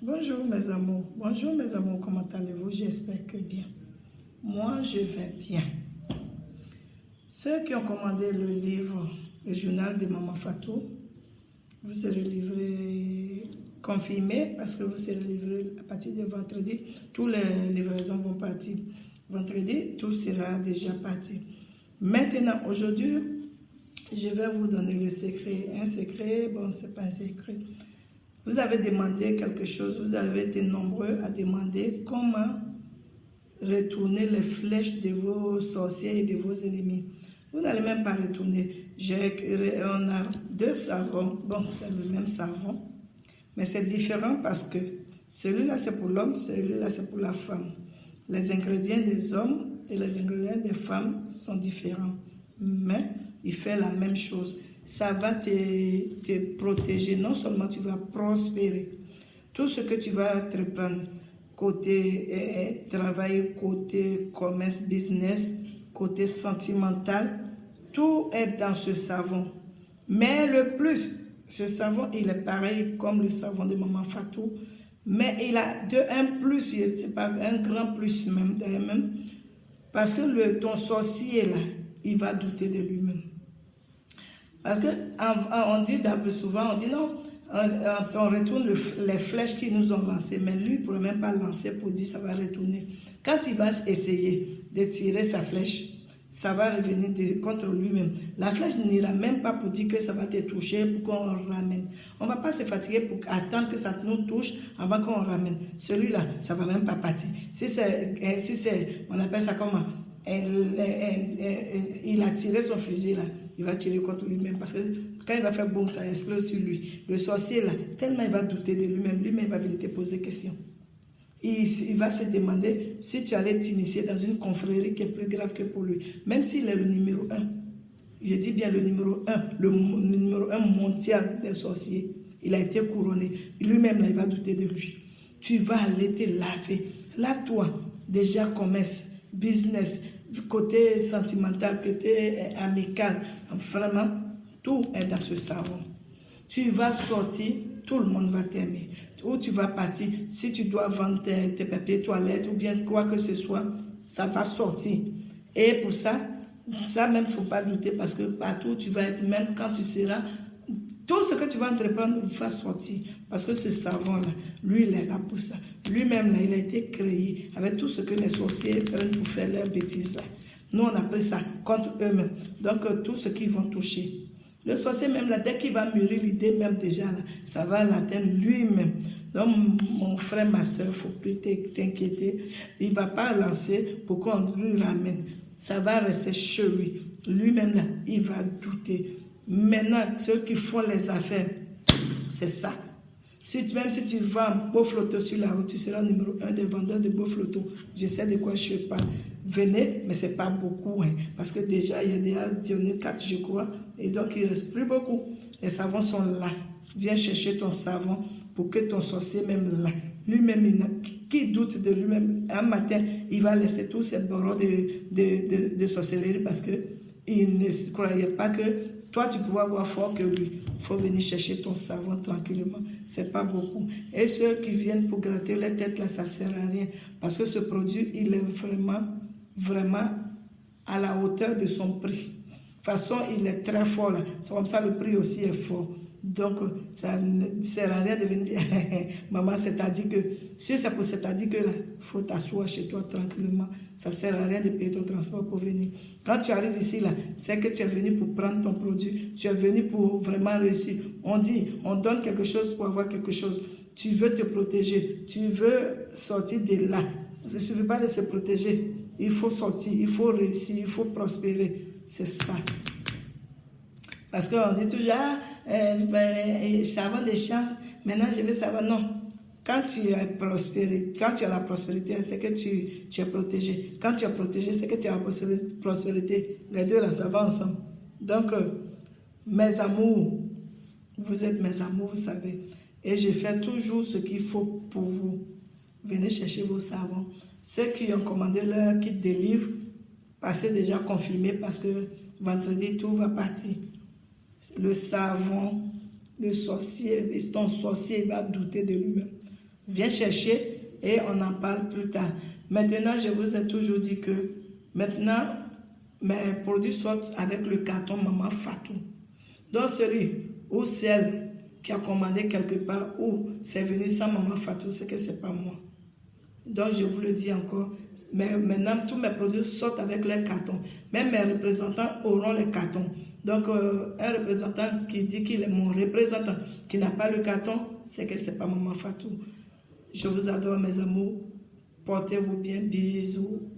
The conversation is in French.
Bonjour mes amours, comment allez-vous? J'espère que bien. Moi, je vais bien. Ceux qui ont commandé le livre, le journal de Maman Fatou, vous serez livrés confirmés parce que vous serez livrés à partir de vendredi. Toutes les livraisons vont partir. Vendredi, tout sera déjà parti. Maintenant, aujourd'hui, je vais vous donner le secret. Un secret, bon, c'est pas un secret. Vous avez demandé quelque chose, vous avez été nombreux à demander comment retourner les flèches de vos sorciers et de vos ennemis. Vous n'allez même pas retourner. On a deux savons. Bon, c'est le même savon, mais c'est différent parce que celui-là c'est pour l'homme, celui-là c'est pour la femme. Les ingrédients des hommes et les ingrédients des femmes sont différents, mais il fait la même chose. Ça va te protéger. Non seulement tu vas prospérer. Tout ce que tu vas entreprendre, côté travail, côté commerce, business, côté sentimental, tout est dans ce savon. Mais le plus, ce savon, il est pareil comme le savon de Maman Fatou, mais il a un plus, c'est pas un grand plus même, parce que ton sorcier là, il va douter de lui-même. Parce qu'on dit souvent, on dit non, on retourne les flèches qu'ils nous ont lancées, mais lui, il ne pourrait même pas lancer pour dire ça va retourner. Quand il va essayer de tirer sa flèche, ça va revenir contre lui-même. La flèche n'ira même pas pour dire que ça va te toucher pour qu'on ramène. On ne va pas se fatiguer pour attendre que ça nous touche avant qu'on ramène. Celui-là, ça ne va même pas partir. Si c'est, on appelle ça comment? Il a tiré son fusil là, il va tirer contre lui-même parce que quand il va faire bon, ça explose sur lui. Le sorcier là, tellement il va douter de lui-même, lui-même va venir te poser question. Il va se demander si tu allais t'initier dans une confrérie qui est plus grave que pour lui. Même s'il est le numéro 1, je dis bien le numéro 1, le numéro 1 mondial des sorciers, il a été couronné. Lui-même là, il va douter de lui. Tu vas aller te laver. Lave-toi, déjà commerce, business, côté sentimental, côté amical, vraiment, tout est dans ce savon. Tu vas sortir, tout le monde va t'aimer. Où tu vas partir, si tu dois vendre tes papiers toilettes ou bien quoi que ce soit, ça va sortir. Et pour ça même, il ne faut pas douter parce que partout où tu vas être, même quand tu seras, tout ce que tu vas entreprendre va sortir. Parce que ce savon-là, lui, il est là pour ça. Lui-même, là, il a été créé avec tout ce que les sorciers prennent pour faire leurs bêtises. Là. Nous, on appelle ça contre eux-mêmes. Donc, tout ce qu'ils vont toucher. Le sorcier, même là, dès qu'il va mûrir l'idée, même déjà, là, ça va l'atteindre lui-même. Donc, mon frère, ma soeur, il ne faut plus t'inquiéter. Il ne va pas lancer pour qu'on lui ramène. Ça va rester chez lui. Lui-même, là, il va douter. Maintenant, ceux qui font les affaires, c'est ça. Même si tu vends beau photo sur la route, tu seras numéro 1 des vendeurs de beaux photos. Je sais de quoi je parle. Venez, mais ce n'est pas beaucoup. Hein, parce que déjà, il y a déjà donné 4, je crois. Et donc, il ne reste plus beaucoup. Les savons sont là. Viens chercher ton savon pour que ton sorcier, même là, lui-même, qui doute de lui-même, un matin, il va laisser tous ses barreaux de sorcellerie parce qu'il ne croyait pas que toi, tu pouvais avoir fort que lui. Il faut venir chercher ton savon tranquillement. Ce n'est pas beaucoup. Et ceux qui viennent pour gratter les têtes, là, ça ne sert à rien. Parce que ce produit, il est vraiment à la hauteur de son prix. De toute façon, il est très fort. C'est comme ça, le prix aussi est fort. Donc, ça ne sert à rien de venir dire, maman, c'est-à-dire que, si c'est pour c'est-à-dire que là, il faut t'asseoir chez toi tranquillement. Ça ne sert à rien de payer ton transport pour venir. Quand tu arrives ici, là, c'est que tu es venu pour prendre ton produit. Tu es venu pour vraiment réussir. On dit, on donne quelque chose pour avoir quelque chose. Tu veux te protéger. Tu veux sortir de là. Il ne suffit pas de se protéger. Il faut sortir, il faut réussir, il faut prospérer. C'est ça. Parce qu'on dit toujours, savant des chances, maintenant je veux savoir. Non. Quand tu as la prospérité, c'est que tu es protégé. Quand tu es protégé, c'est que tu as la prospérité. Les deux là, ça va ensemble. Donc, mes amours, vous êtes mes amours, vous savez. Et je fais toujours ce qu'il faut pour vous. Venez chercher vos savons. Ceux qui ont commandé leur kit de livres, passez déjà confirmé parce que vendredi, tout va partir. Le savon, le sorcier, ton sorcier va douter de lui-même. Viens chercher et on en parle plus tard. Maintenant, je vous ai toujours dit que maintenant, mes produits sortent avec le carton Maman Fatou. Donc celui ou celle qui a commandé quelque part ou c'est venu sans Maman Fatou, c'est que ce n'est pas moi. Donc je vous le dis encore, mais maintenant tous mes produits sortent avec les cartons. Même mes représentants auront les cartons. Donc un représentant qui dit qu'il est mon représentant, qui n'a pas le carton, c'est que ce n'est pas Maman Fatou. Je vous adore mes amours. Portez-vous bien. Bisous.